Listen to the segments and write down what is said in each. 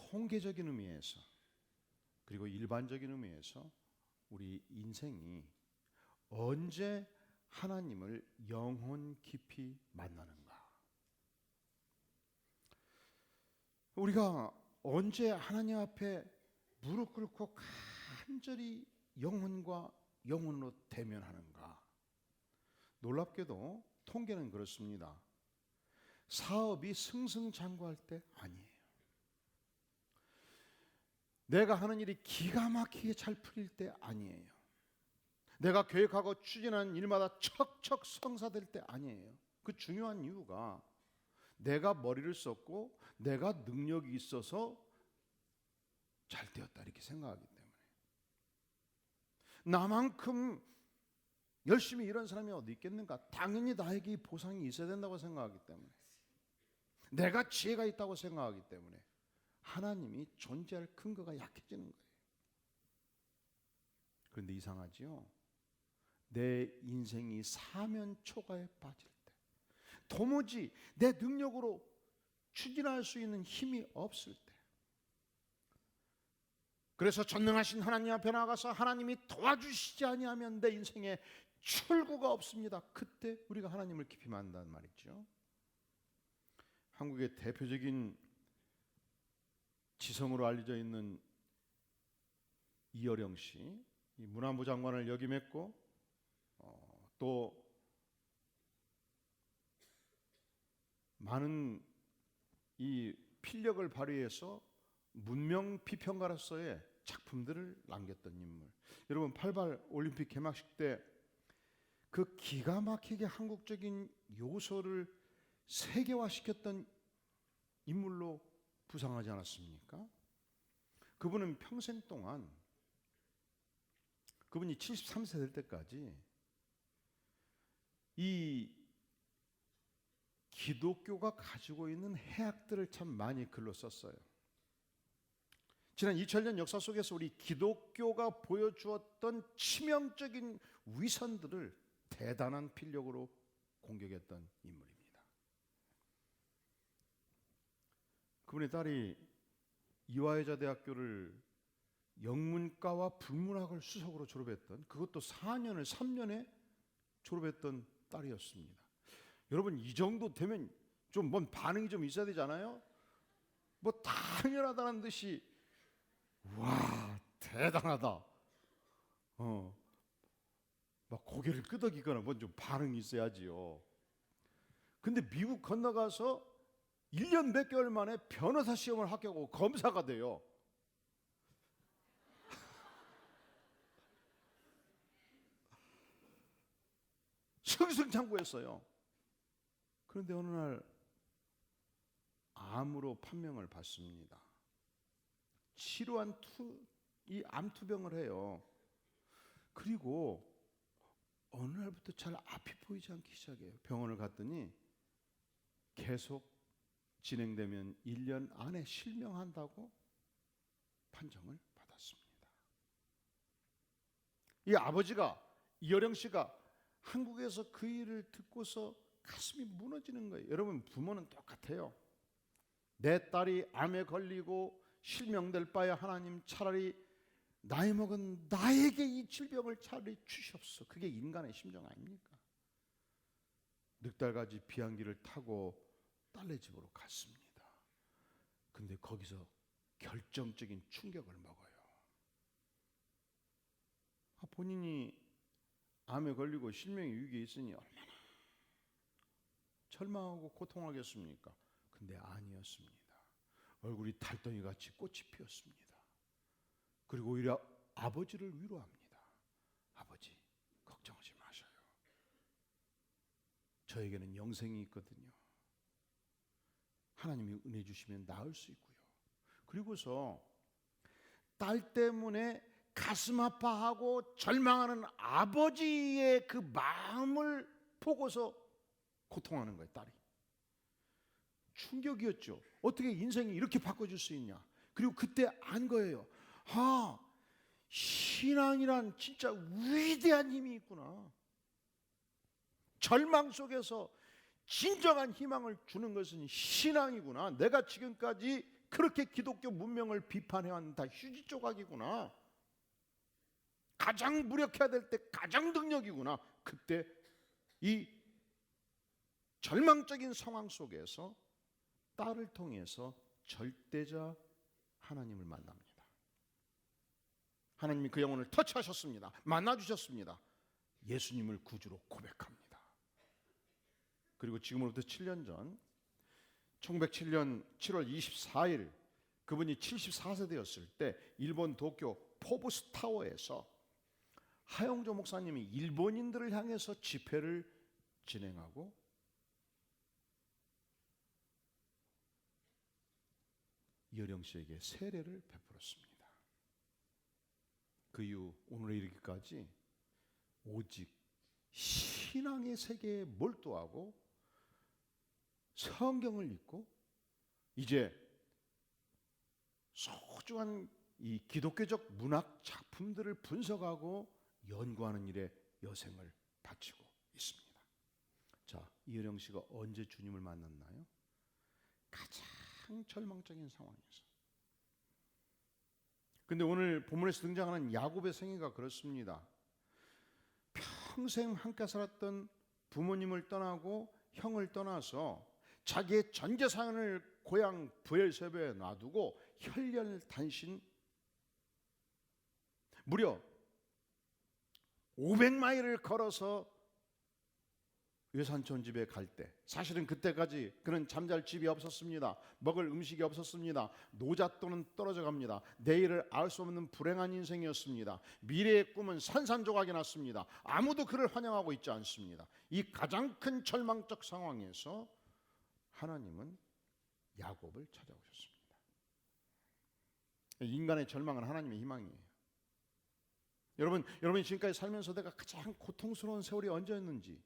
통계적인 의미에서 그리고 일반적인 의미에서 우리 인생이 언제 하나님을 영혼 깊이 만나는가? 우리가 언제 하나님 앞에 무릎 꿇고 간절히 영혼과 영혼으로 대면하는가? 놀랍게도 통계는 그렇습니다. 사업이 승승장구할 때 아니에요. 내가 하는 일이 기가 막히게 잘 풀릴 때 아니에요. 내가 계획하고 추진하는 일마다 척척 성사될 때 아니에요. 그 중요한 이유가 내가 머리를 썼고 내가 능력이 있어서 잘 되었다 이렇게 생각하기 때문에. 나만큼 열심히 일한 사람이 어디 있겠는가? 당연히 나에게 보상이 있어야 된다고 생각하기 때문에, 내가 지혜가 있다고 생각하기 때문에 하나님이 존재할 근거가 약해지는 거예요. 그런데 이상하지요? 내 인생이 사면 초가에 빠질 때, 도무지 내 능력으로 추진할 수 있는 힘이 없을 때, 그래서 전능하신 하나님 앞에 나가서 하나님이 도와주시지 아니하면 내 인생에 출구가 없습니다. 그때 우리가 하나님을 깊이 만난단 말이죠. 한국의 대표적인 지성으로 알려져 있는 이어령 씨, 이 문화부 장관을 역임했고 또 많은 이 필력을 발휘해서 문명 비평가로서의 작품들을 남겼던 인물. 여러분 88 올림픽 개막식 때 그 기가 막히게 한국적인 요소를 세계화시켰던 인물로 부상하지 않았습니까? 그분은 평생 동안, 그분이 73세 될 때까지 이 기독교가 가지고 있는 해악들을 참 많이 글로 썼어요. 지난 2000년 역사 속에서 우리 기독교가 보여주었던 치명적인 위선들을 대단한 필력으로 공격했던 인물입니다. 그분의 딸이 이화여자대학교를 영문과와 불문학을 수석으로 졸업했던, 그것도 4년을 3년에 졸업했던 딸이었습니다. 여러분 이 정도 되면 좀 뭔 반응이 좀 있어야 되잖아요. 뭐 당연하다는 듯이 와 대단하다, 막 고개를 끄덕이거나 뭔 좀 반응이 있어야지요. 근데 미국 건너가서 1년 몇 개월 만에 변호사 시험을 합격하고 검사가 돼요. 승승장구했어요. 그런데 어느 날 암으로 판명을 받습니다. 치료한 이 암투병을 해요. 그리고 어느 날부터 잘 앞이 보이지 않기 시작해요. 병원을 갔더니 계속 진행되면 1년 안에 실명한다고 판정을 받았습니다. 이 아버지가, 이어령 씨가 한국에서 그 일을 듣고서 가슴이 무너지는 거예요. 여러분 부모는 똑같아요. 내 딸이 암에 걸리고 실명될 바에 하나님 차라리 나이 먹은 나에게 이 질병을 차라리 주시옵소서. 그게 인간의 심정 아닙니까? 늑달같이 비행기를 타고 딸네 집으로 갔습니다. 근데 거기서 결정적인 충격을 먹어요. 본인이 암에 걸리고 실명의 위기에 있으니 얼마나 절망하고 고통하겠습니까? 근데 아니었습니다. 얼굴이 달덩이같이 꽃이 피었습니다. 그리고 오히려 아버지를 위로합니다. 아버지, 걱정하지 마셔요. 저에게는 영생이 있거든요. 하나님이 은혜 주시면 나을 수 있고요. 그리고서 딸 때문에 가슴 아파하고 절망하는 아버지의 그 마음을 보고서 고통하는 거예요, 딸이. 충격이었죠. 어떻게 인생이 이렇게 바꿔줄 수 있냐. 그리고 그때 안 거예요. 신앙이란 진짜 위대한 힘이 있구나. 절망 속에서 진정한 희망을 주는 것은 신앙이구나. 내가 지금까지 그렇게 기독교 문명을 비판해왔는 다 휴지 조각이구나. 가장 무력해야 될 때 가장 능력이구나. 그때 이 절망적인 상황 속에서 딸을 통해서 절대자 하나님을 만납니다. 하나님이 그 영혼을 터치하셨습니다. 만나주셨습니다. 예수님을 구주로 고백합니다. 그리고 지금으로부터 7년 전 1907년 7월 24일 그분이 74세 되었을 때 일본 도쿄 포브스 타워에서 하영조 목사님이 일본인들을 향해서 집회를 진행하고 이어령 씨에게 세례를 베풀었습니다. 그 이후 오늘에 이르기까지 오직 신앙의 세계에 몰두하고 성경을 읽고 이제 소중한 이 기독교적 문학 작품들을 분석하고 연구하는 일에 여생을 바치고 있습니다. 자, 이어령 씨가 언제 주님을 만났나요? 가장 절망적인 상황에서. 근데 오늘 본문에서 등장하는 야곱의 생애가 그렇습니다. 평생 함께 살았던 부모님을 떠나고 형을 떠나서 자기의 전 재산을 고향 브엘세바에 놔두고 혈련단신 무려 500마일을 걸어서 외삼촌 집에 갈 때, 사실은 그때까지 그는 잠잘 집이 없었습니다. 먹을 음식이 없었습니다. 노잣돈은 떨어져 갑니다. 내일을 알 수 없는 불행한 인생이었습니다. 미래의 꿈은 산산조각이 났습니다. 아무도 그를 환영하고 있지 않습니다. 이 가장 큰 절망적 상황에서 하나님은 야곱을 찾아오셨습니다. 인간의 절망은 하나님의 희망이에요. 여러분이 지금까지 살면서 내가 가장 고통스러운 세월이 언제였는지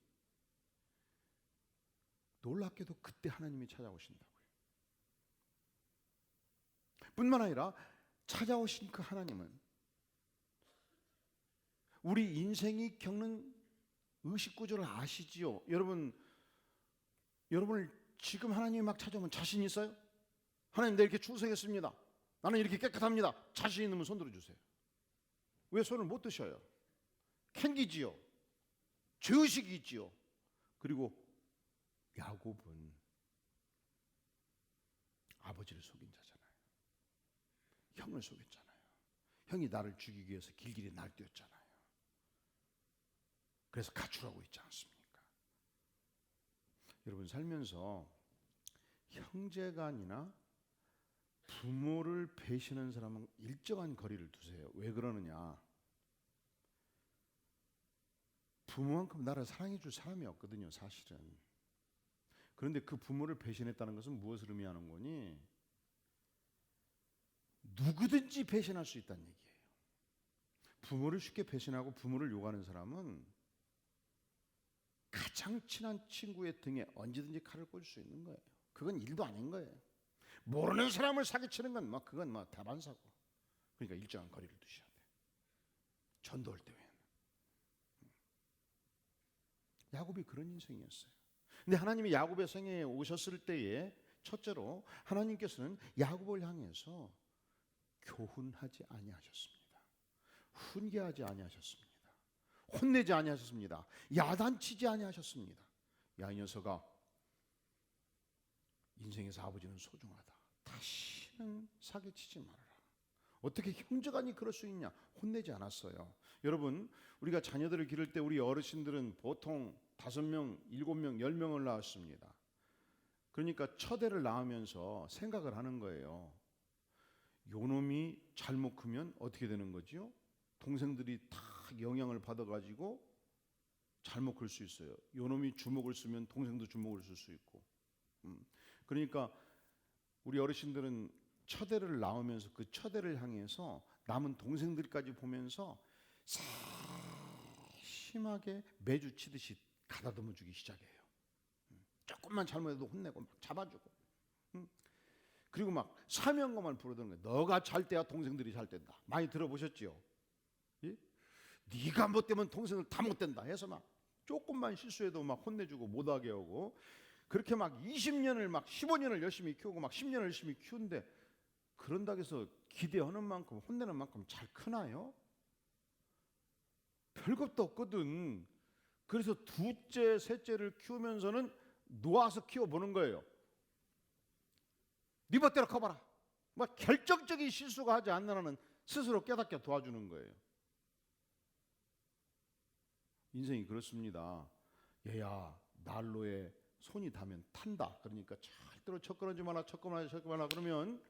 놀랍게도 그때 하나님이 찾아오신다고요. 뿐만 아니라 찾아오신 그 하나님은 우리 인생이 겪는 의식구조를 아시지요? 여러분을 지금 하나님이 막 찾아오면 자신 있어요? 하나님, 내가 이렇게 충성했습니다. 나는 이렇게 깨끗합니다. 자신 있으면 손 들어주세요. 왜 손을 못 드셔요? 캥기지요. 죄의식이 있지요. 그리고 야곱은 아버지를 속인 자잖아요. 형을 속였잖아요. 형이 나를 죽이기 위해서 길길이 날뛰었잖아요. 그래서 가출하고 있지 않습니까? 여러분, 살면서 형제간이나 부모를 배신한 사람은 일정한 거리를 두세요. 왜 그러느냐? 부모만큼 나를 사랑해 줄 사람이 없거든요, 사실은. 그런데 그 부모를 배신했다는 것은 무엇을 의미하는 거니? 누구든지 배신할 수 있다는 얘기예요. 부모를 쉽게 배신하고 부모를 욕하는 사람은 가장 친한 친구의 등에 언제든지 칼을 꽂을 수 있는 거예요. 그건 일도 아닌 거예요. 모르는 사람을 사기치는 건 그건 다반사고. 그러니까 일정한 거리를 두셔야 돼요. 전도할 때 외에는. 야곱이 그런 인생이었어요. 근데 하나님이 야곱의 생애에 오셨을 때에 첫째로 하나님께서는 야곱을 향해서 교훈하지 아니하셨습니다. 훈계하지 아니하셨습니다. 혼내지 아니하셨습니다. 야단치지 아니하셨습니다. 야, 이 녀석아, 인생에서 아버지는 소중하다. 다시는 사기치지 말아라. 어떻게 형제간이 그럴 수 있냐? 혼내지 않았어요. 여러분, 우리가 자녀들을 기를 때 우리 어르신들은 보통 5명, 7명, 10명을 낳았습니다. 그러니까 첫애를 낳으면서 생각을 하는 거예요. 요놈이 잘못 크면 어떻게 되는 거지요? 동생들이 다 영향을 받아가지고 잘못 클 수 있어요. 요놈이 주먹을 쓰면 동생도 주먹을 쓸 수 있고. 그러니까 우리 어르신들은 첫애를 낳으면서 그 첫애를 향해서 남은 동생들까지 보면서 심하게 매주 치듯이 가다듬어 주기 시작해요. 조금만 잘못해도 혼내고 막 잡아주고. 그리고 막 사명감을 부르던 거예요. 너가 잘 때야 동생들이 잘 된다. 많이 들어보셨지요? 예? 네가 못되면 동생들 다 못된다 해서 막 조금만 실수해도 막 혼내주고 못하게 하고. 그렇게 막 20년을 막 15년을 열심히 키우고 막 10년을 열심히 키운데 그런다고 해서 기대하는 만큼 혼내는 만큼 잘 크나요? 별것도 없거든. 그래서 둘째, 셋째를 키우면서는 놓아서 키워보는 거예요. 네 멋대로 커봐라. 뭐 결정적인 실수가 하지 않는 한은 스스로 깨닫게 도와주는 거예요. 인생이 그렇습니다. 얘야, 난로에 손이 닿으면 탄다. 그러니까 절대로 접근하지 마라, 접근하지 마라. 그러면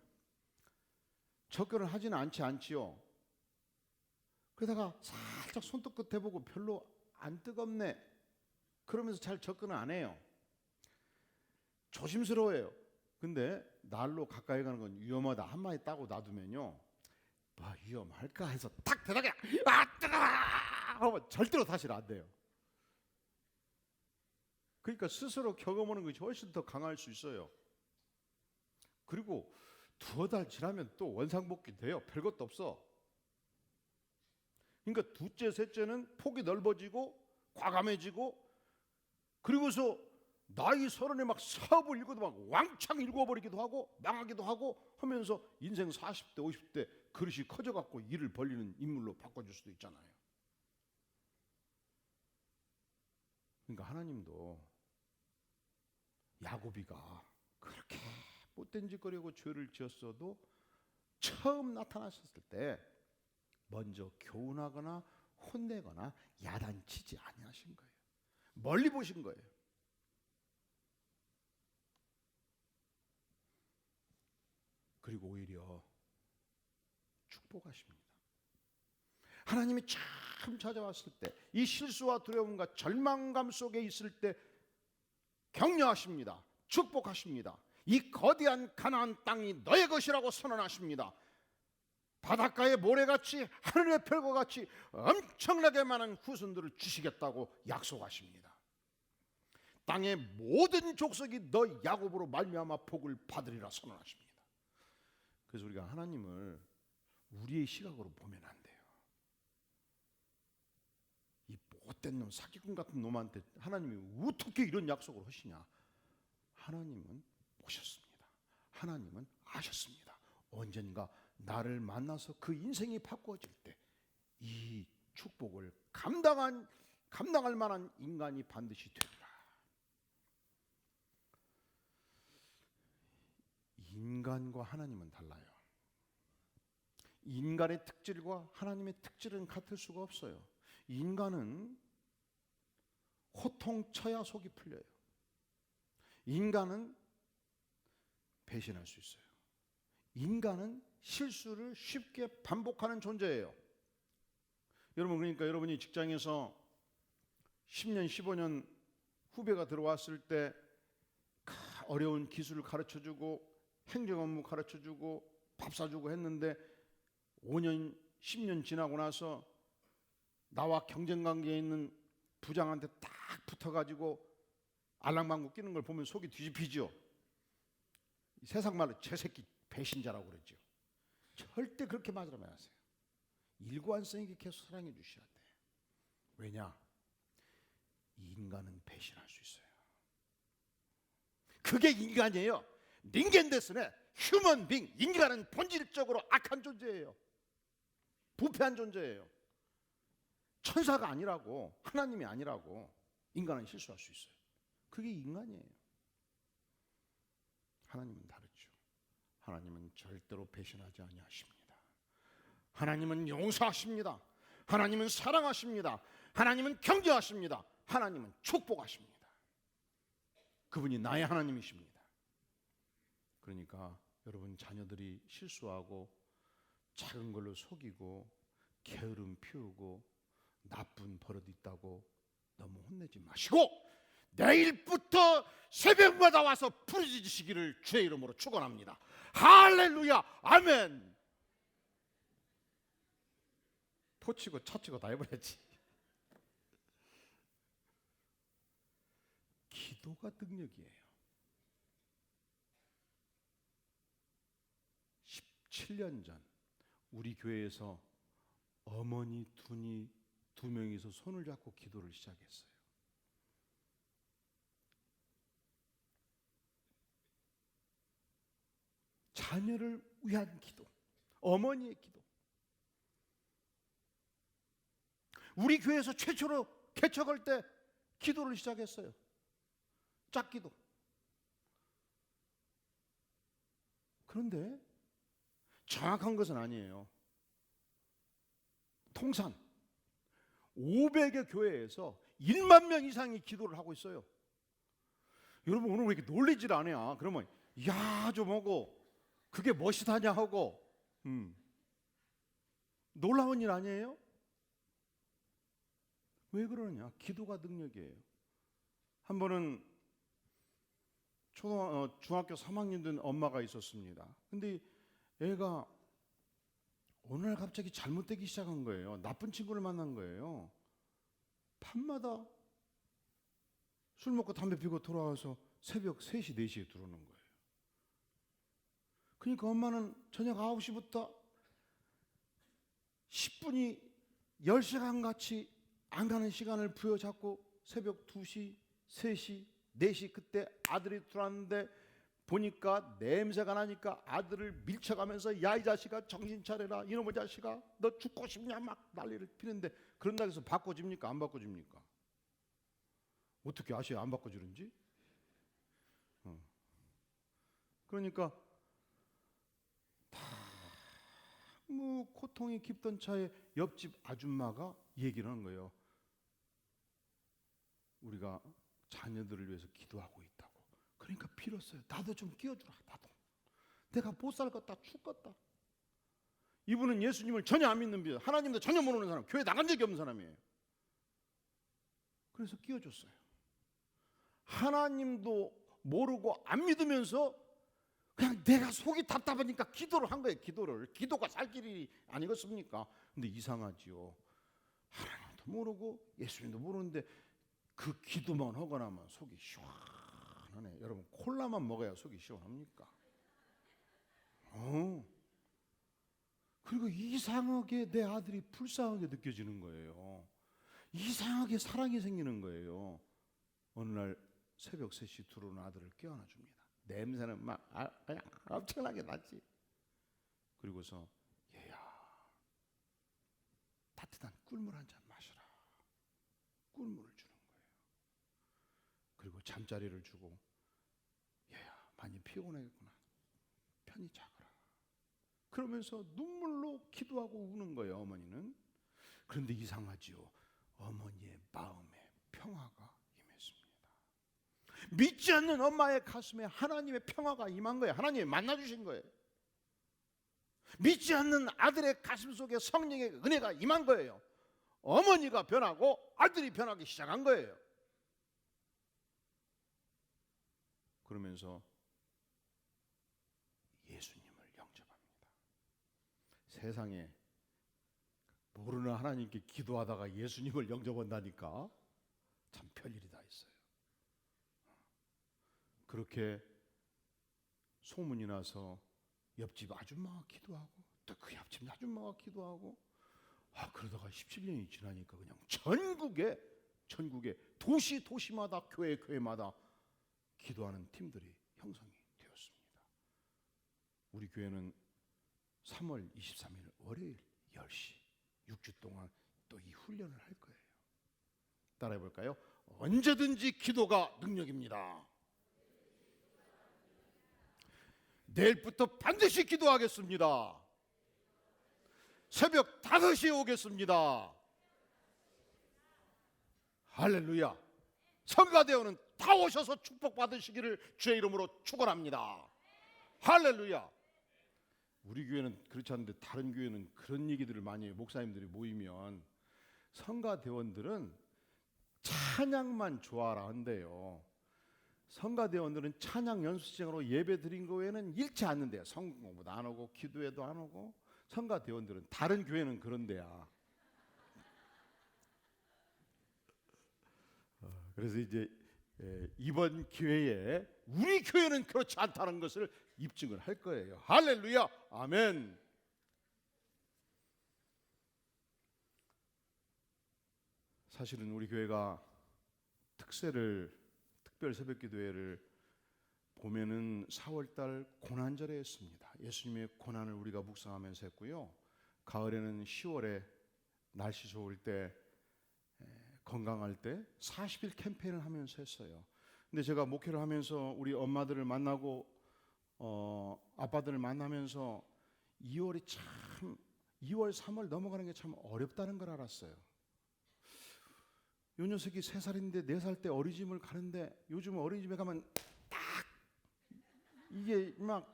접근을 하지는 않지요. 그러다가 살짝 손톱 끝 해보고 별로 안 뜨겁네. 그러면서 잘 접근을 안 해요. 조심스러워요. 근데 난로 가까이 가는 건 위험하다. 한 마디 따고 놔두면요, 뭐 위험할까 해서 탁 대다가 아 뜨거워 하면 절대로 다시는 안 돼요. 그러니까 스스로 경험하는 것이 훨씬 더 강할 수 있어요. 그리고 두어 달 지나면 또 원상복귀 돼요. 별것도 없어. 그러니까 둘째, 셋째는 폭이 넓어지고 과감해지고, 그리고서 나이 30에 막 사업을 읽어도 막 왕창 읽어버리기도 하고 망하기도 하고 하면서 인생 40대, 50대 그릇이 커져갖고 일을 벌리는 인물로 바꿔줄 수도 있잖아요. 그러니까 하나님도 야곱이가 그렇게 못된 짓거리고 죄를 지었어도 처음 나타나셨을 때 먼저 교훈하거나 혼내거나 야단치지 아니하신 거예요. 멀리 보신 거예요. 그리고 오히려 축복하십니다. 하나님이 처음 찾아왔을 때 이 실수와 두려움과 절망감 속에 있을 때 격려하십니다. 축복하십니다. 이 거대한 가나안 땅이 너의 것이라고 선언하십니다. 바닷가의 모래같이 하늘의 별과 같이 엄청나게 많은 후손들을 주시겠다고 약속하십니다. 땅의 모든 족속이 너 야곱으로 말미암아 복을 받으리라 선언하십니다. 그래서 우리가 하나님을 우리의 시각으로 보면 안 돼요. 이 못된 놈, 사기꾼 같은 놈한테 하나님이 어떻게 이런 약속을 하시냐? 하나님은 보셨습니다. 하나님은 아셨습니다. 언젠가 나를 만나서 그 인생이 바꿔질 때 이 축복을 감당할 만한 인간이 반드시 되리라. 인간과 하나님은 달라요. 인간의 특질과 하나님의 특질은 같을 수가 없어요. 인간은 호통쳐야 속이 풀려요. 인간은 배신할 수 있어요. 인간은 실수를 쉽게 반복하는 존재예요. 여러분, 그러니까 여러분이 직장에서 10년, 15년 후배가 들어왔을 때 어려운 기술을 가르쳐주고 행정 업무 가르쳐주고 밥 사주고 했는데 5년, 10년 지나고 나서 나와 경쟁관계에 있는 부장한테 딱 붙어가지고 알랑방구 끼는 걸 보면 속이 뒤집히죠. 세상 말로 저 새끼 배신자라고 그러죠. 절대 그렇게 말하지 마세요. 일관성있게 계속 사랑해 주셔야 돼. 왜냐? 인간은 배신할 수 있어요. 그게 인간이에요. 닌겐 데스네. 휴먼 빙. 인간은 본질적으로 악한 존재예요. 부패한 존재예요. 천사가 아니라고, 하나님이 아니라고. 인간은 실수할 수 있어요. 그게 인간이에요. 하나님은 다르죠. 하나님은 절대로 배신하지 아니하십니다. 하나님은 용서하십니다. 하나님은 사랑하십니다. 하나님은 경제하십니다. 하나님은 축복하십니다. 그분이 나의 하나님이십니다. 그러니까 여러분 자녀들이 실수하고 작은 걸로 속이고 게으름 피우고 나쁜 버릇 있다고 너무 혼내지 마시고 내일부터 새벽마다 와서 부르짖으시기를 주의 이름으로 축원합니다. 할렐루야, 아멘. 포치고 차치고 다 해버렸지. 기도가 능력이에요. 17년 전 우리 교회에서 어머니 두 명이서 손을 잡고 기도를 시작했어요. 자녀를 위한 기도, 어머니의 기도. 우리 교회에서 최초로 개척할 때 기도를 시작했어요. 짝기도. 그런데 정확한 것은 아니에요. 통산 500여 교회에서 1만 명 이상이 기도를 하고 있어요. 여러분 오늘 왜 이렇게 놀리질 않아요? 그러면 야 좀 하고 그게 멋이다냐 하고 놀라운 일 아니에요? 왜 그러냐? 기도가 능력이에요. 한 번은 중학교 3학년 된 엄마가 있었습니다. 근데 애가 어느 날 갑자기 잘못되기 시작한 거예요. 나쁜 친구를 만난 거예요. 밤마다 술 먹고 담배 피고 돌아와서 새벽 3시, 4시에 들어오는 거예요. 그러니까 엄마는 저녁 9시부터 10분이 10시간 같이 안 가는 시간을 부여잡고 새벽 2시, 3시, 4시 그때 아들이 들어왔는데 보니까 냄새가 나니까 아들을 밀쳐가면서 야 이 자식아 정신 차려라 이놈의 자식아 너 죽고 싶냐 막 난리를 피는데 그런다고 해서 바꿔집니까? 안 바꿔집니까? 어떻게 아셔야 안 바꿔주는지? 그러니까 너무 고통이 깊던 차에 옆집 아줌마가 얘기를 하는 거예요. 우리가 자녀들을 위해서 기도하고 있다고. 그러니까 빌었어요. 나도 좀 끼워주라. 나도. 내가 못 살겠다. 죽겠다. 이분은 예수님을 전혀 안 믿는 분, 하나님도 전혀 모르는 사람, 교회 나간 적이 없는 사람이에요. 그래서 끼워줬어요. 하나님도 모르고 안 믿으면서 그냥 내가 속이 답답하니까 기도를 한 거예요. 기도가 살 길이 아니겠습니까? 근데 이상하지요. 하나님도 모르고 예수님도 모르는데 그 기도만 하고 나면 속이 시원하네. 여러분 콜라만 먹어야 속이 시원합니까? 그리고 이상하게 내 아들이 불쌍하게 느껴지는 거예요. 이상하게 사랑이 생기는 거예요. 어느 날 새벽 3시 들어오는 아들을 깨어나 줍니다. 냄새는 막 그냥 엄청나게 나지. 그리고서 얘야 따뜻한 꿀물 한 잔 마셔라. 꿀물을 주는 거예요. 그리고 잠자리를 주고 얘야 많이 피곤하겠구나. 편히 자거라. 그러면서 눈물로 기도하고 우는 거예요. 어머니는. 그런데 이상하지요. 어머니의 마음에 평화가 임했습니다. 믿지 않는 엄마의 가슴에 하나님의 평화가 임한 거예요. 하나님이 만나주신 거예요. 믿지 않는 아들의 가슴 속에 성령의 은혜가 임한 거예요. 어머니가 변하고 아들이 변하기 시작한 거예요. 그러면서 예수님을 영접합니다. 세상에 모르는 하나님께 기도하다가 예수님을 영접한다니까 참 별일이 다 있어요. 그렇게 소문이 나서 옆집 아줌마가 기도하고 또 그 옆집 아줌마가 기도하고 그러다가 17년이 지나니까 그냥 전국에 도시마다 교회마다 기도하는 팀들이 형성이 되었습니다. 우리 교회는 3월 23일 월요일 10시 6주 동안 또 이 훈련을 할 거예요. 따라해 볼까요? 언제든지 기도가 능력입니다. 내일부터 반드시 기도하겠습니다. 새벽 5시에 오겠습니다. 할렐루야. 성가대원은 다 오셔서 축복받으시기를 주의 이름으로 축원합니다. 할렐루야. 우리 교회는 그렇지 않은데 다른 교회는 그런 얘기들을 많이 해요. 목사님들이 모이면 성가대원들은 찬양만 좋아라 한대요. 성가대원들은 찬양 연습생으로 예배 드린 거 외에는 잃지 않는데요. 성경 공부도 안 하고 기도회도 안 하고. 성가대원들은 다른 교회는 그런데야. 그래서 이제 이번 기회에 우리 교회는 그렇지 않다는 것을 입증을 할 거예요. 할렐루야. 아멘. 사실은 우리 교회가 특별 새벽기도회를 봄에는 4월달 고난절에 했습니다. 예수님의 고난을 우리가 묵상하면서 했고요. 가을에는 10월에 날씨 좋을 때, 건강할 때 40일 캠페인을 하면서 했어요. 근데 제가 목회를 하면서 우리 엄마들을 만나고 아빠들을 만나면서 2월 3월 넘어가는 게 참 어렵다는 걸 알았어요. 요 녀석이 3살인데 4살 때 어린이집을 가는데 요즘 어린이집에 가면 딱 이게 막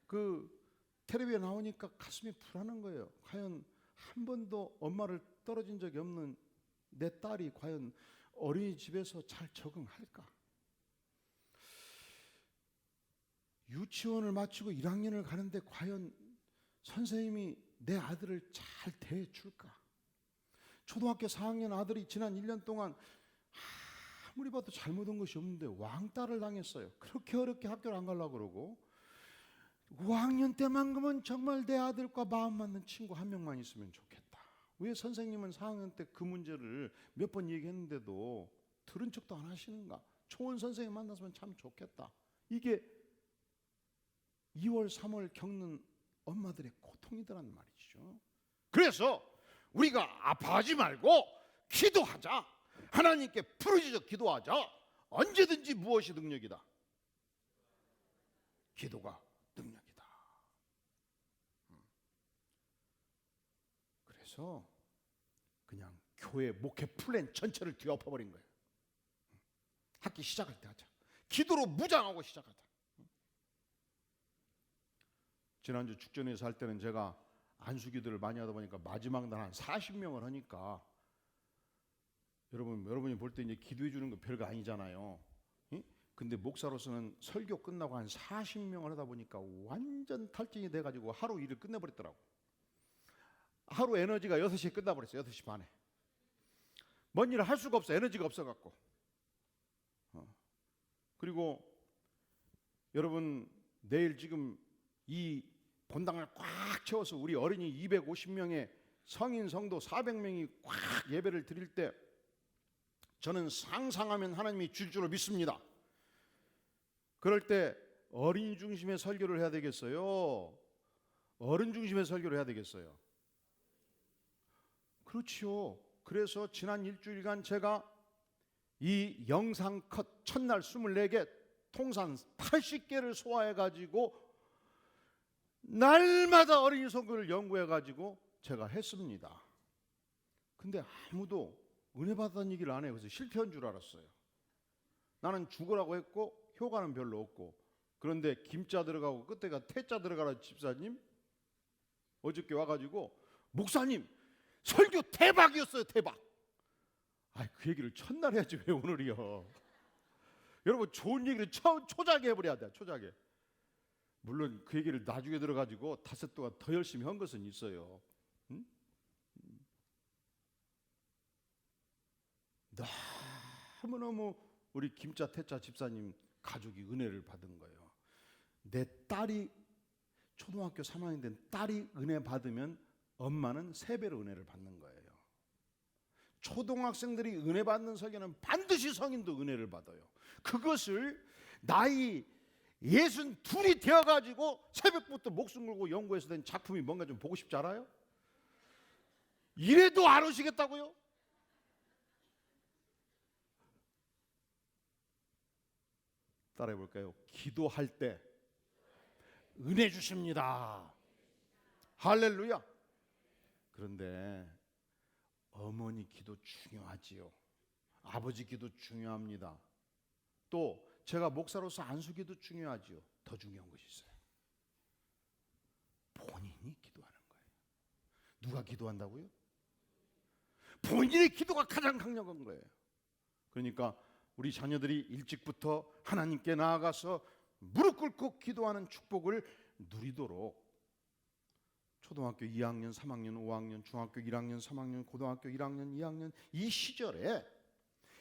그 텔레비에 나오니까 가슴이 불안한 거예요. 과연 한 번도 엄마를 떨어진 적이 없는 내 딸이 과연 어린이집에서 잘 적응할까? 유치원을 마치고 1학년을 가는데 과연 선생님이 내 아들을 잘 대해줄까? 초등학교 4학년 아들이 지난 1년 동안 아무리 봐도 잘못한 것이 없는데 왕따를 당했어요. 그렇게 어렵게 학교를 안 가려고 그러고 5학년 때만큼은 정말 내 아들과 마음 맞는 친구 한 명만 있으면 좋겠다. 왜 선생님은 4학년 때 그 문제를 몇 번 얘기했는데도 들은 척도 안 하시는가? 좋은 선생님 만났으면 참 좋겠다. 이게 2월 3월 겪는 엄마들의 고통이더란 말이죠. 그래서 우리가 아파하지 말고 기도하자. 하나님께 부르짖어 기도하자. 언제든지 무엇이 능력이다? 기도가 능력이다. 그래서 그냥 교회 목회 플랜 전체를 뒤엎어버린 거예요. 학기 시작할 때 하자. 기도로 무장하고 시작하자. 지난주 축전에서 할 때는 제가 안수기도를 많이 하다 보니까 마지막 날 한 40명을 하니까 여러분이 볼 때 이제 기도해 주는 거 별거 아니잖아요. 근데 목사로서는 설교 끝나고 한 40명을 하다 보니까 완전 탈진이 돼가지고 하루 일을 끝내버렸더라고. 하루 에너지가 6시에 끝나버렸어요. 6시 반에. 뭔 일을 할 수가 없어. 에너지가 없어갖고. 그리고 여러분 내일 지금 이 본당을 꽉 채워서 우리 어린이 250명의 성인 성도 400명이 꽉 예배를 드릴 때 저는 상상하면 하나님이 줄 줄을 믿습니다. 그럴 때 어린이 중심의 설교를 해야 되겠어요? 어른 중심의 설교를 해야 되겠어요? 그렇지요. 그래서 지난 일주일간 제가 이 영상 컷 첫날 24개 통산 80개를 소화해가지고 날마다 어린이 선교를 연구해가지고 제가 했습니다. 근데 아무도 은혜 받았다는 얘기를 안 해요. 그래서 실패한 줄 알았어요. 나는 죽으라고 했고 효과는 별로 없고. 그런데 김자 들어가고 끝에가 태자 들어가라 집사님 어저께 와가지고 목사님 설교 대박이었어요. 대박. 그 얘기를 첫날 해야지 왜 오늘이요. 여러분 좋은 얘기를 초작에 해버려야 돼. 초작에. 물론 그 얘기를 나중에 들어가지고 닷새 동안 더 열심히 한 것은 있어요. 응? 너무너무 우리 김자 태자 집사님 가족이 은혜를 받은 거예요. 내 딸이 초등학교 3학년 된 딸이 은혜 받으면 엄마는 3배로 은혜를 받는 거예요. 초등학생들이 은혜 받는 설교는 반드시 성인도 은혜를 받아요. 그것을 나이 62이 되어가지고 새벽부터 목숨 걸고 연구해서 된 작품이 뭔가 좀 보고 싶지 않아요? 이래도 안 오시겠다고요? 따라해 볼까요? 기도할 때 은혜 주십니다. 할렐루야. 그런데 어머니 기도 중요하지요. 아버지 기도 중요합니다. 또 제가 목사로서 안수기도 중요하지요. 더 중요한 것이 있어요. 본인이 기도하는 거예요. 누가 기도한다고요? 본인의 기도가 가장 강력한 거예요. 그러니까 우리 자녀들이 일찍부터 하나님께 나아가서 무릎 꿇고 기도하는 축복을 누리도록 초등학교 2학년, 3학년, 5학년, 중학교 1학년, 3학년, 고등학교 1학년, 2학년 이 시절에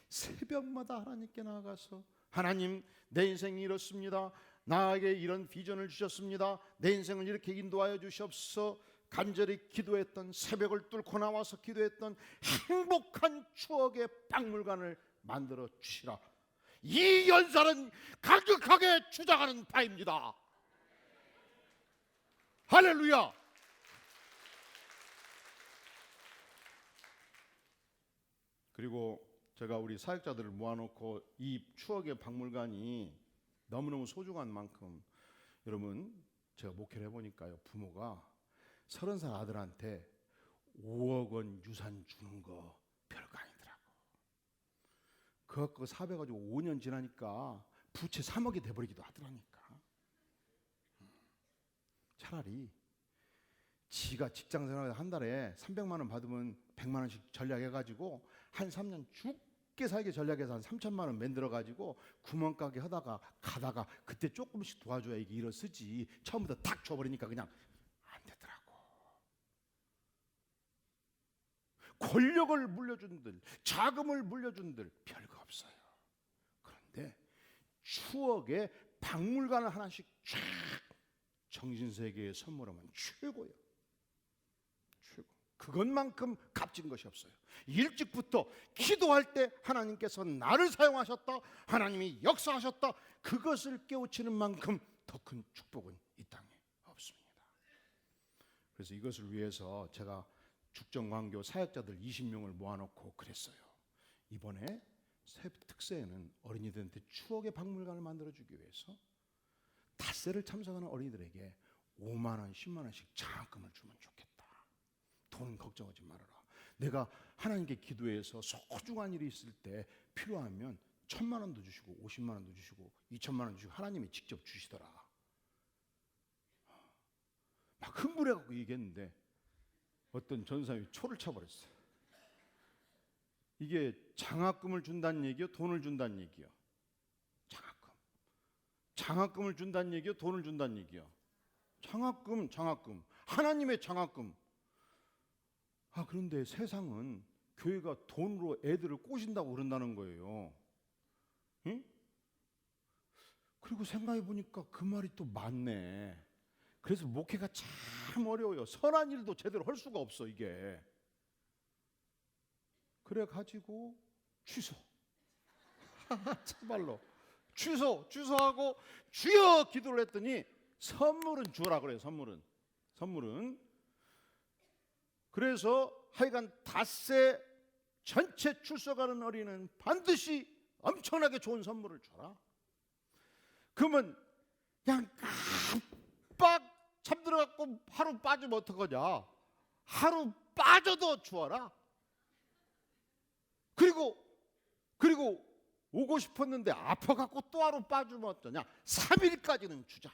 새벽마다 하나님께 나아가서 하나님 내 인생이 이렇습니다. 나에게 이런 비전을 주셨습니다. 내 인생을 이렇게 인도하여 주시옵소서. 간절히 기도했던 새벽을 뚫고 나와서 기도했던 행복한 추억의 박물관을 만들어 주시라. 이 연설은 강력하게 주장하는 바입니다. 할렐루야. 그리고 제가 우리 사역자들을 모아놓고 이 추억의 박물관이 너무너무 소중한 만큼, 여러분 제가 목회를 해보니까요, 부모가 30살 아들한테 5억 원 유산 주는 거 별거 아니더라고. 그거 사배가지고 5년 지나니까 부채 3억이 돼버리기도 하더라니까. 차라리 지가 직장생활 한 달에 300만 원 받으면 100만 원씩 전략해가지고 한 3년 죽게 살게 전략해서 한 3천만 원 만들어가지고 구멍가게 하다가 가다가 그때 조금씩 도와줘야 이게 일어서지, 처음부터 탁 줘버리니까 그냥 안 되더라고. 권력을 물려준들, 자금을 물려준들 별거 없어요. 그런데 추억의 박물관을 하나씩 쫙 정신세계에 선물하면 최고예요. 최고. 그것만큼 값진 것이 없어요. 일찍부터 기도할 때 하나님께서 나를 사용하셨다, 하나님이 역사하셨다, 그것을 깨우치는 만큼 더 큰 축복은 이 땅에 없습니다. 그래서 이것을 위해서 제가 죽전광교 사역자들 20명을 모아놓고 그랬어요. 이번에 새 특세에는 어린이들한테 추억의 박물관을 만들어주기 위해서 닷새를 참석하는 어린이들에게 5만 원, 10만 원씩 장학금을 주면 좋겠다. 돈 걱정하지 말아라. 내가 하나님께 기도해서 소중한 일이 있을 때 필요하면 1,000만 원도 주시고 50만 원도 주시고 2천만 원 주시고 하나님이 직접 주시더라. 막 흥분해갖고 얘기했는데 어떤 전사님이 초를 쳐버렸어요. 이게 장학금을 준다는 얘기요, 돈을 준다는 얘기요? 장학금을 준다는 얘기요, 돈을 준다는 얘기요? 장학금. 하나님의 장학금. 그런데 세상은 교회가 돈으로 애들을 꼬신다고 그런다는 거예요. 응? 그리고 생각해 보니까 그 말이 또 맞네. 그래서 목회가 참 어려워요. 선한 일도 제대로 할 수가 없어 이게. 그래 가지고 취소. 참말로 취소하고 주여 기도를 했더니 선물은 주라 그래요. 선물은. 그래서 하여간 닷새 전체 출석하는 어린이는 반드시 엄청나게 좋은 선물을 줘라. 그러면 그냥 깜빡 잠들어갖고 하루 빠지면 어떡하냐. 하루 빠져도 주어라. 그리고 오고 싶었는데 아파갖고 또 하루 빠지면 어떠냐. 3일까지는 주자.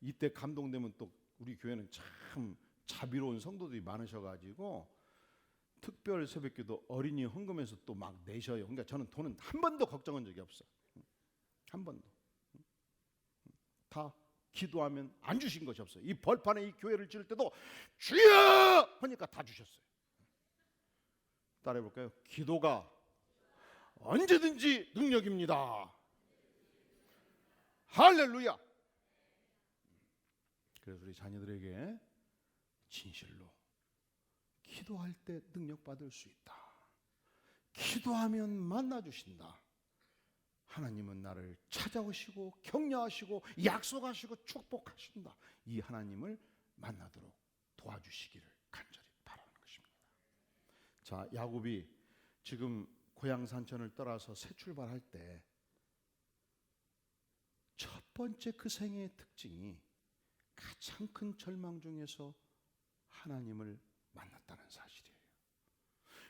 이때 감동되면 또 우리 교회는 참 자비로운 성도들이 많으셔가지고 특별 새벽기도 어린이 헌금에서 또 막 내셔요. 그러니까 저는 돈은 한 번도 걱정한 적이 없어요. 한 번도. 다 기도하면 안 주신 것이 없어요. 이 벌판에 이 교회를 지을 때도 주여 하니까 다 주셨어요. 따라해볼까요? 기도가 언제든지 능력입니다. 할렐루야. 그래서 우리 자녀들에게 진실로 기도할 때 능력 받을 수 있다. 기도하면 만나주신다. 하나님은 나를 찾아오시고 격려하시고 약속하시고 축복하신다. 이 하나님을 만나도록 도와주시기를 간절히 바라는 것입니다. 자, 야곱이 지금 고향 산천을 떠나서 새 출발할 때 첫 번째 그 생애의 특징이 가장 큰 절망 중에서 하나님을 만났다는 사실이에요.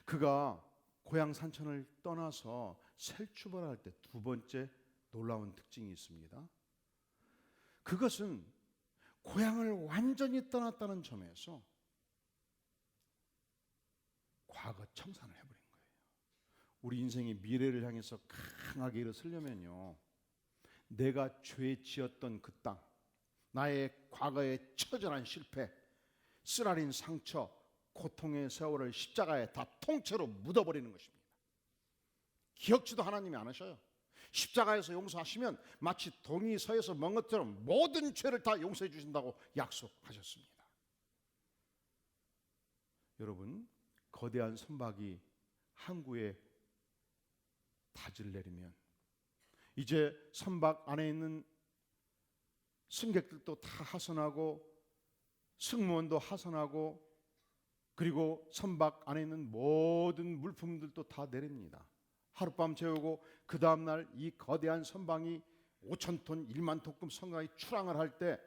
그가 고향 산천을 떠나서 새 출발할 때 두 번째 놀라운 특징이 있습니다. 그것은 고향을 완전히 떠났다는 점에서 과거 청산을 해버린 거예요. 우리 인생의 미래를 향해서 강하게 일어서려면요, 내가 죄 지었던 그 땅, 나의 과거의 처절한 실패, 쓰라린 상처, 고통의 세월을 십자가에 다 통째로 묻어버리는 것입니다. 기억지도 하나님이 안 하셔요. 십자가에서 용서하시면 마치 동이 서에서 먼 것처럼 모든 죄를 다 용서해 주신다고 약속하셨습니다. 여러분, 거대한 선박이 항구에 닷을 내리면 이제 선박 안에 있는 승객들도 다 하선하고 승무원도 하선하고 그리고 선박 안에 있는 모든 물품들도 다 내립니다. 하룻밤 재우고 그 다음날 이 거대한 선박이 5,000톤, 1만 톤급 선박이 출항을 할 때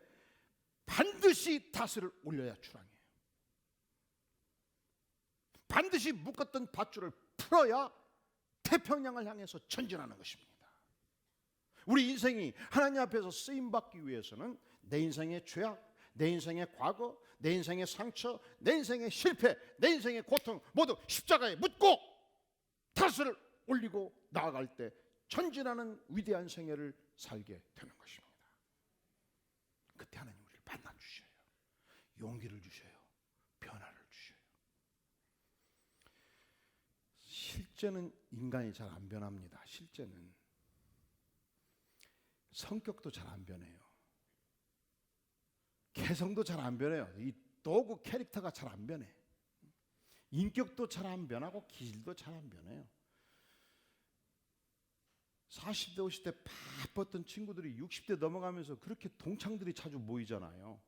반드시 닷을 올려야 출항해요. 반드시 묶었던 밧줄을 풀어야 태평양을 향해서 전진하는 것입니다. 우리 인생이 하나님 앞에서 쓰임받기 위해서는 내 인생의 죄악, 내 인생의 과거, 내 인생의 상처, 내 인생의 실패, 내 인생의 고통 모두 십자가에 묻고 닷을 올리고 나아갈 때 전진하는 위대한 생애를 살게 되는 것입니다. 그때 하나님 우리를 만나 주셔요. 용기를 주셔요. 변화를 주셔요. 실제는 인간이 잘 안 변합니다. 실제는 성격도 잘 안 변해요. 개성도 잘 안 변해요. 이 도구 캐릭터가 잘 안 변해. 인격도 잘 안 변하고 기질도 잘 안 변해요. 40대 50대 바빴던 친구들이 60대 넘어가면서 그렇게 동창들이 자주 모이잖아요.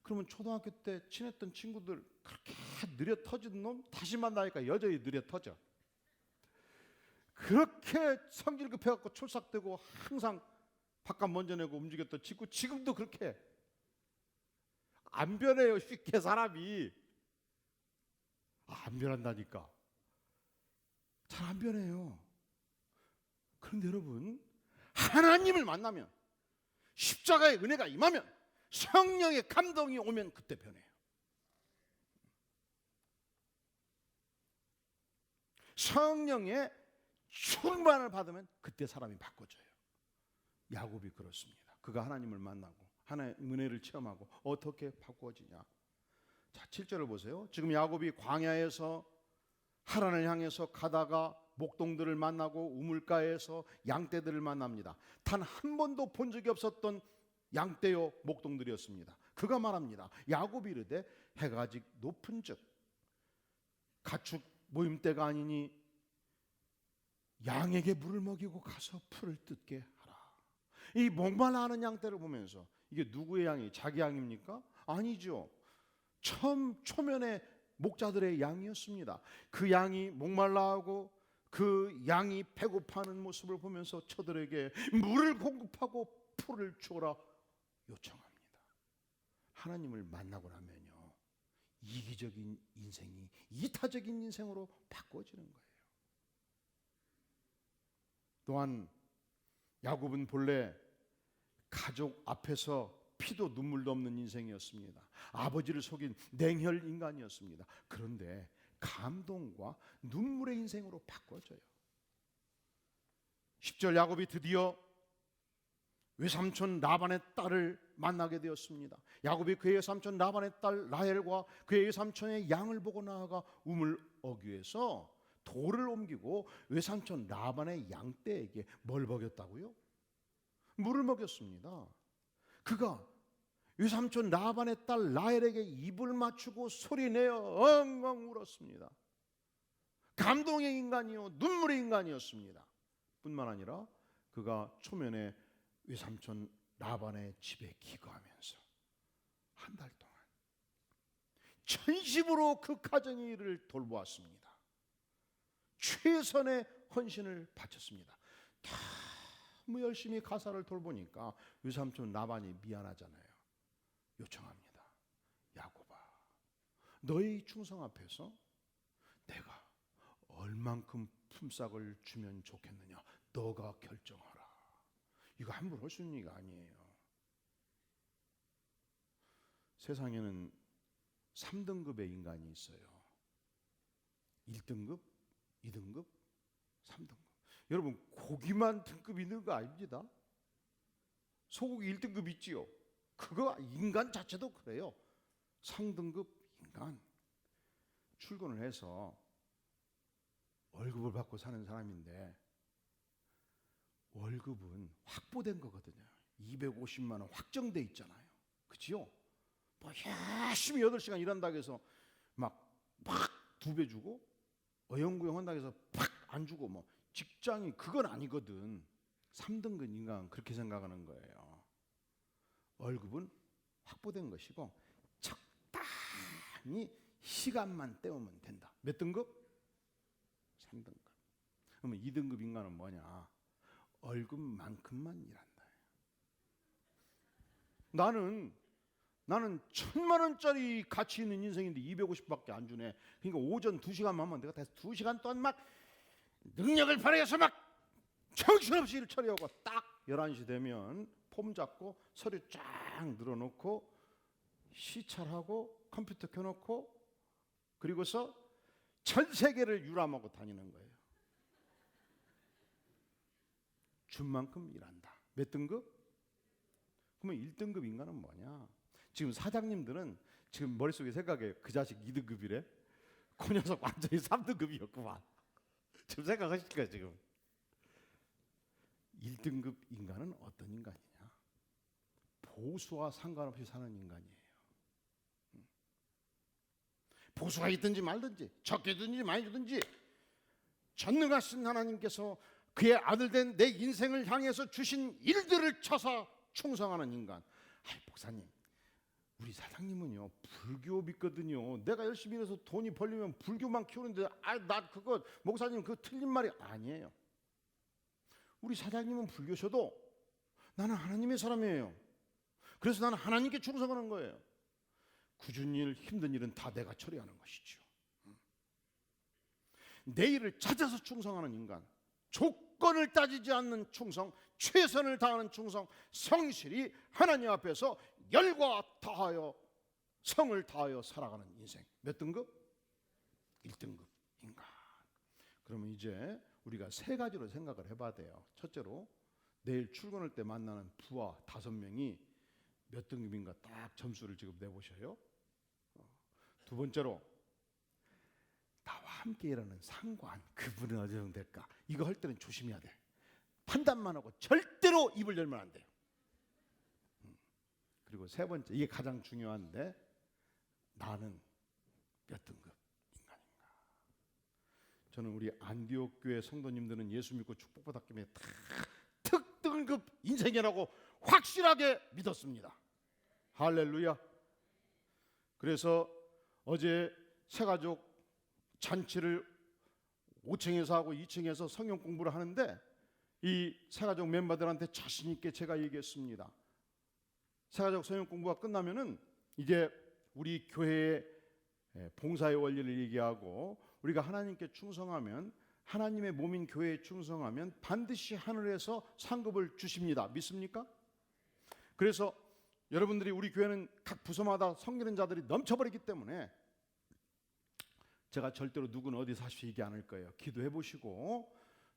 그러면 초등학교 때 친했던 친구들 그렇게 느려 터지는 놈 다시 만나니까 여전히 느려 터져. 그렇게 성질 급해갖고 촐싹대고 항상 바깥 먼저 내고 움직였던 친구 지금도 그렇게 안 변해요. 쉽게 사람이 안 변한다니까. 잘 안 변해요. 그런데 여러분 하나님을 만나면 십자가의 은혜가 임하면 성령의 감동이 오면 그때 변해요. 성령의 충만을 받으면 그때 사람이 바꿔져요. 야곱이 그렇습니다. 그가 하나님을 만나고 하나님의 은혜를 체험하고 어떻게 바꿔지냐. 자, 7절을 보세요. 지금 야곱이 광야에서 하란을 향해서 가다가 목동들을 만나고 우물가에서 양떼들을 만납니다. 단 한 번도 본 적이 없었던 양떼요 목동들이었습니다. 그가 말합니다. 야곱이 이르되 해가 아직 높은즉 가축 모임 때가 아니니 양에게 물을 먹이고 가서 풀을 뜯게 하라. 이 목말라하는 양떼를 보면서 이게 누구의 양이 자기 양입니까? 아니죠. 처음 초면에 목자들의 양이었습니다. 그 양이 목말라하고 그 양이 배고파하는 모습을 보면서 저들에게 물을 공급하고 풀을 주어라 요청합니다. 하나님을 만나고 나면요 이기적인 인생이 이타적인 인생으로 바꿔지는 거예요. 또한 야곱은 본래 가족 앞에서 피도 눈물도 없는 인생이었습니다. 아버지를 속인 냉혈 인간이었습니다. 그런데 감동과 눈물의 인생으로 바꿔져요. 10절 야곱이 드디어 외삼촌 라반의 딸을 만나게 되었습니다. 야곱이 그의 삼촌 라반의 딸 라헬과 그의 삼촌의 양을 보고 나아가 우물 어귀에서 돌을 옮기고 외삼촌 라반의 양떼에게 뭘 먹였다고요? 물을 먹였습니다. 그가 외삼촌 라반의 딸 라헬에게 입을 맞추고 소리내어 엉엉 울었습니다. 감동의 인간이요 눈물의 인간이었습니다. 뿐만 아니라 그가 초면에 외삼촌 라반의 집에 기거하면서 한 달 동안 전심으로 그 가정의 일을 돌보았습니다. 최선의 헌신을 바쳤습니다. 너무 열심히 가사를 돌보니까 외삼촌 라반이 미안하잖아요. 요청합니다. 야곱아, 너의 충성 앞에서 내가 얼만큼 품삯을 주면 좋겠느냐 너가 결정하라. 이거 함부로 할 수 있는 얘기가 아니에요. 세상에는 3등급의 인간이 있어요. 1등급, 2등급, 3등급. 여러분 고기만 등급 있는 거 아닙니다. 소고기 1등급 있지요. 그거 인간 자체도 그래요. 상등급 인간. 출근을 해서 월급을 받고 사는 사람인데 월급은 확보된 거거든요. 250만 원 확정돼 있잖아요. 그렇죠? 뭐 열심히 8시간 일한다고 해서 막 2배 주고 어영부영 한다고 해서 팍 안 주고 뭐 직장이 그건 아니거든. 3등급 인간 그렇게 생각하는 거예요. 월급은 확보된 것이고 적당히 시간만 때우면 된다. 몇 등급? 3등급. 그러면 2등급 인간은 뭐냐? 월급만큼만 일한다. 나는 1,000만 원짜리 가치 있는 인생인데 250밖에 안 주네. 그러니까 오전 2시간만 하면 내가 다시 2시간 동안 막 능력을 발휘해서 막 정신없이 일 처리하고 딱 11시 되면 폼 잡고 서류 쫙 늘어놓고 시찰하고 컴퓨터 켜놓고 그리고서 전 세계를 유람하고 다니는 거예요. 준 만큼 일한다. 몇 등급? 그러면 1등급 인간은 뭐냐? 지금 사장님들은 지금 머릿속에 생각해요. 그 자식 2등급이래? 그 녀석 완전히 3등급이었구만. 지금 생각하실 거예요 지금. 1등급 인간은 어떤 인간이냐? 보수와 상관없이 사는 인간이에요. 보수가 있든지 말든지 적게 주든지 많이 주든지 전능하신 하나님께서 그의 아들 된 내 인생을 향해서 주신 일들을 쳐서 충성하는 인간. 목사님, 우리 사장님은요 불교 믿거든요. 내가 열심히 일해서 돈이 벌리면 불교만 키우는데 나 그거 목사님 그거 틀린 말이 아니에요. 우리 사장님은 불교셔도 나는 하나님의 사람이에요. 그래서 나는 하나님께 충성하는 거예요. 굳은 일, 힘든 일은 다 내가 처리하는 것이죠. 내 일을 찾아서 충성하는 인간, 조건을 따지지 않는 충성, 최선을 다하는 충성, 성실히 하나님 앞에서 열과 다하여 성을 다하여 살아가는 인생. 몇 등급? 1등급 인간. 그러면 이제 우리가 세 가지로 생각을 해봐야 돼요. 첫째로 내일 출근할 때 만나는 부하 5명이 몇 등급인가 딱 점수를 지금 내보셔요. 두 번째로 나와 함께 일하는 상관, 그분은 어느 정도 될까? 이거 할 때는 조심해야 돼. 판단만 하고 절대로 입을 열면 안 돼요. 그리고 세 번째, 이게 가장 중요한데, 나는 몇 등급 인간인가? 저는 우리 안디옥 교회 성도님들은 예수 믿고 축복받았기 때문에 다 특등급 인생이라고 확실하게 믿었습니다. 할렐루야. 그래서 어제 새가족 잔치를 5층에서 하고 2층에서 성경 공부를 하는데 이 새가족 멤버들한테 자신 있게 제가 얘기했습니다. 새가족 성경 공부가 끝나면은 이제 우리 교회의 봉사의 원리를 얘기하고 우리가 하나님께 충성하면, 하나님의 몸인 교회에 충성하면 반드시 하늘에서 상급을 주십니다. 믿습니까? 그래서 여러분들이, 우리 교회는 각 부서마다 섬기는 자들이 넘쳐버리기 때문에 제가 절대로 누구는 어디 사십시오 얘기 안 할 거예요. 기도해 보시고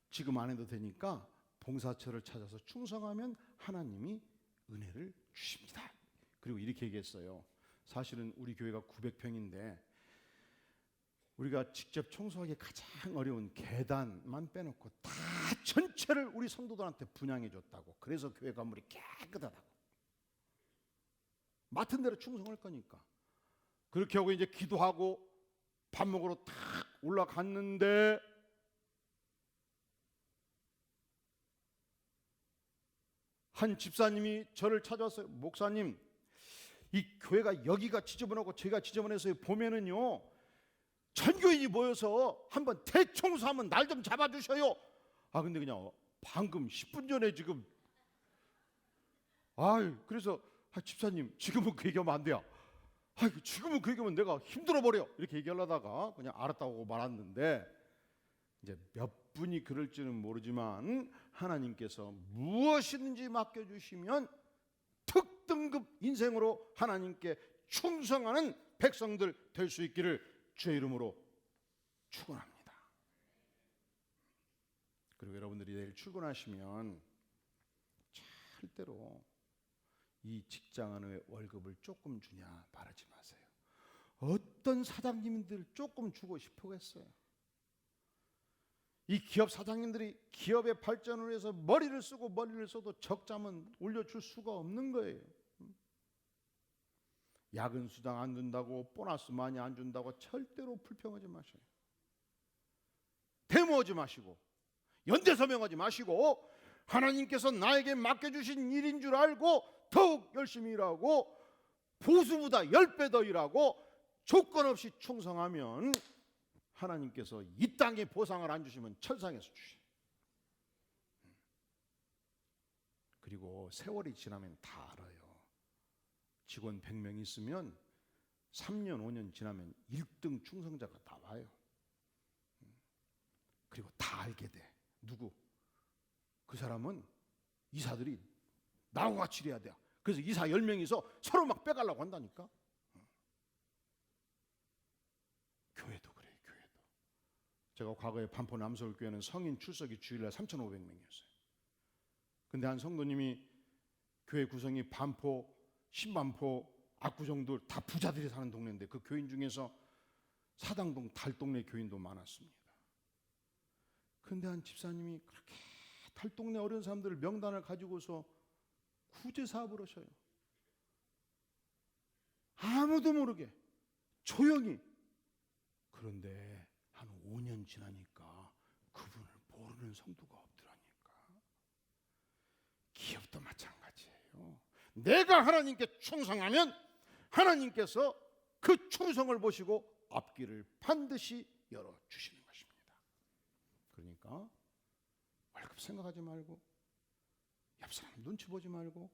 지금 안 해도 되니까 봉사처를 찾아서 충성하면 하나님이 은혜를 주십니다. 그리고 이렇게 얘기했어요. 사실은 우리 교회가 900평인데 우리가 직접 청소하기 가장 어려운 계단만 빼놓고 다 전체를 우리 성도들한테 분양해 줬다고. 그래서 교회 건물이 깨끗하다고. 맡은 대로 충성할 거니까. 그렇게 하고 이제 기도하고 밥 먹으러 탁 올라갔는데 한 집사님이 저를 찾아왔어요. 목사님, 이 교회가 여기가 지저분하고 제가 지저분해서 보면은요 전교인이 모여서 한번 대청소하면 날 좀 잡아주셔요. 근데 그냥 방금 10분 전에 지금 그래서 집사님 지금은 그 얘기하면 안 돼요. 지금은 그 얘기하면 내가 힘들어 버려. 이렇게 얘기하려다가 그냥 알았다고 말았는데, 이제 몇 분이 그럴지는 모르지만 하나님께서 무엇이든지 맡겨주시면 특등급 인생으로 하나님께 충성하는 백성들 될 수 있기를 주의 이름으로 축원합니다. 그리고 여러분들이 내일 출근하시면 절대로 이 직장 안에 월급을 조금 주냐 바라지 마세요. 어떤 사장님들 조금 주고 싶어했어요. 이 기업 사장님들이 기업의 발전을 위해서 머리를 쓰고 머리를 써도 적자면 올려줄 수가 없는 거예요. 야근 수당 안 준다고, 보너스 많이 안 준다고 절대로 불평하지 마셔요. 데모하지 마시고 연대 서명하지 마시고 하나님께서 나에게 맡겨주신 일인 줄 알고 더욱 열심히 일하고 보수보다 10배 더 일하고 조건 없이 충성하면 하나님께서 이 땅에 보상을 안 주시면 천상에서 주셔요. 그리고 세월이 지나면 다 알아요. 직원 100명 있으면 3년 5년 지나면 1등 충성자가 나와요. 그리고 다 알게 돼. 누구? 그 사람은 이사들이 나하고 같이 일해야 돼. 그래서 이사 10명이서 서로 막 빼가려고 한다니까. 교회도 그래요. 교회도. 제가 과거에 반포 남서울교회는 성인 출석이 주일날 3,500명이었어요. 근데 한 성도님이 교회 구성이 반포, 신반포, 압구정도 다 부자들이 사는 동네인데 그 교인 중에서 사당동 달동네 교인도 많았습니다. 근데 한 집사님이 그렇게 달동네 어려운 사람들 명단을 가지고서 구제 사업을 하셔요. 아무도 모르게 조용히. 그런데 한 5년 지나니까 그분을 모르는 성도가 없더라니까. 기업도 마찬가지예요. 내가 하나님께 충성하면 하나님께서 그 충성을 보시고 앞길을 반드시 열어주시는 것입니다. 그러니까 월급 생각하지 말고 옆 사람 눈치 보지 말고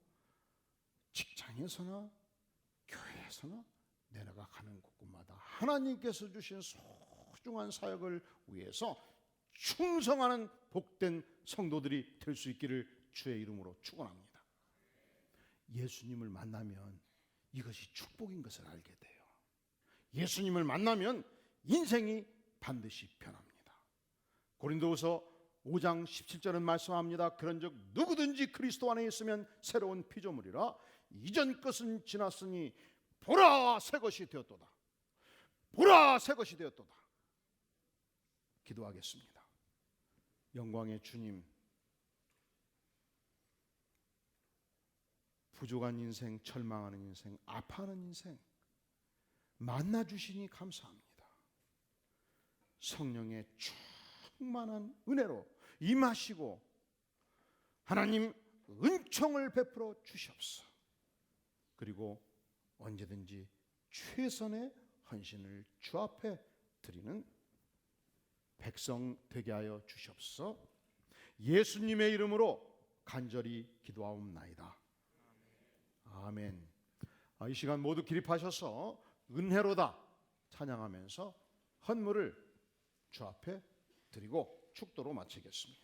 직장에서나 교회에서나 내가 가는 곳곳마다 하나님께서 주신 소중한 사역을 위해서 충성하는 복된 성도들이 될 수 있기를 주의 이름으로 축원합니다. 예수님을 만나면 이것이 축복인 것을 알게 돼요. 예수님을 만나면 인생이 반드시 변합니다. 고린도후서 5장 17절은 말씀합니다. 그런즉 누구든지 그리스도 안에 있으면 새로운 피조물이라 이전 것은 지났으니 보라 새 것이 되었도다. 보라 새 것이 되었도다. 기도하겠습니다. 영광의 주님, 부족한 인생, 절망하는 인생, 아파하는 인생 만나주시니 감사합니다. 성령의 충만한 은혜로 임하시고 하나님 은총을 베풀어 주시옵소서. 그리고 언제든지 최선의 헌신을 주 앞에 드리는 백성 되게 하여 주시옵소서. 예수님의 이름으로 간절히 기도하옵나이다. 아멘. 이 시간 모두 기립하셔서 은혜로다 찬양하면서 헌물을 주 앞에 드리고 축도로 마치겠습니다.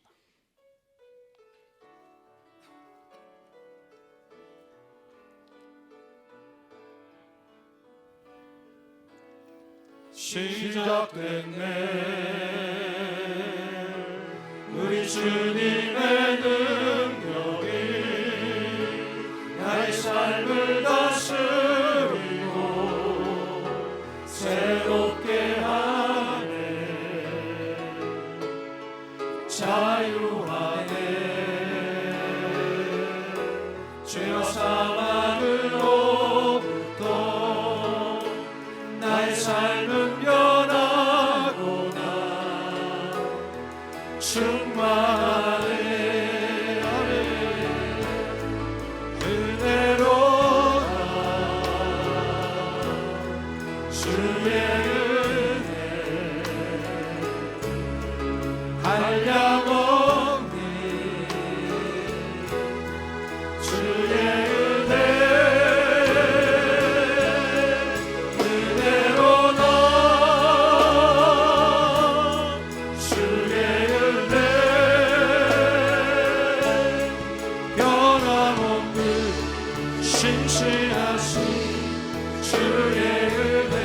시작됐네 우리 주님의 능력이 나의 삶을 다스리고 새롭게 하네 자유하네 죄와 사망으로부터 나의 삶은 변하구나 충만해 은혜로다 주의 은혜 한량없니 주의 은혜 은혜로다 주의 은혜 변함없는 신실하신 주의 은혜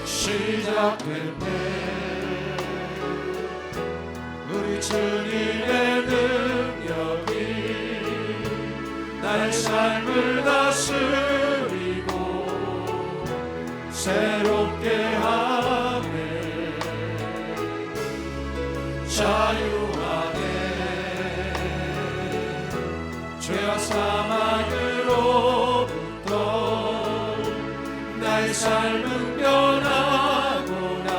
시작됐네 우리 주님의 능력이 나의 삶을 다스리고 새롭게 하네 자유하네 죄와 사망으로부터 나의 삶은 변하구나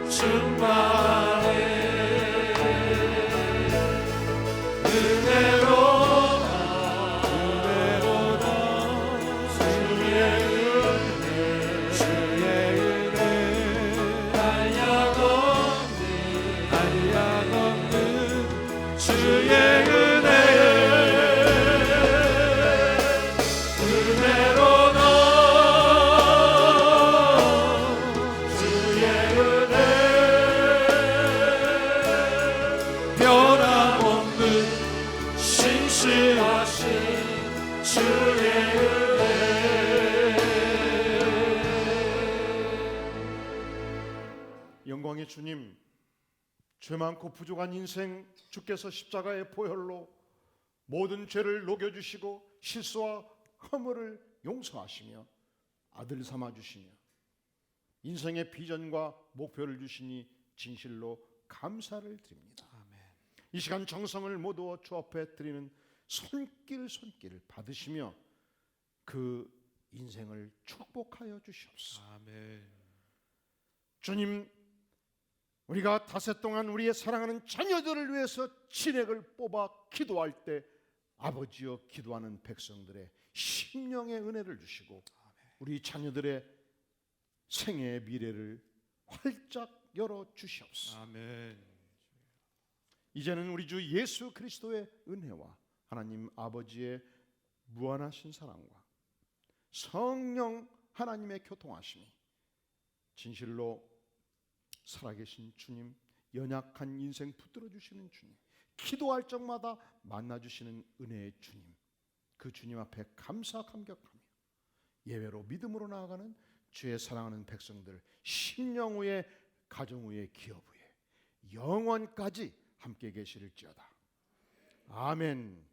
충만해 주의 영광의 주님, 죄 많고 부족한 인생 주께서 십자가의 보혈로 모든 죄를 녹여주시고 실수와 허물을 용서하시며 아들 삼아주시며 인생의 비전과 목표를 주시니 진실로 감사를 드립니다. 이 시간 정성을 모두 주 앞에 드리는 손길을 받으시며 그 인생을 축복하여 주시옵소서. 아멘. 주님, 우리가 닷새 동안 우리의 사랑하는 자녀들을 위해서 진액을 뽑아 기도할 때 아버지여 기도하는 백성들의 심령의 은혜를 주시고 우리 자녀들의 생애의 미래를 활짝 열어 주시옵소서. 아멘. 이제는 우리 주 예수 그리스도의 은혜와 하나님 아버지의 무한하신 사랑과 성령 하나님의 교통하심이 진실로 살아계신 주님, 연약한 인생 붙들어 주시는 주님, 기도할 적마다 만나주시는 은혜의 주님, 그 주님 앞에 감사 감격하며 예외로 믿음으로 나아가는 주의 사랑하는 백성들 심령 후에 가정 후에 기업 후에 영원까지 함께 계시릴지어다. 아멘.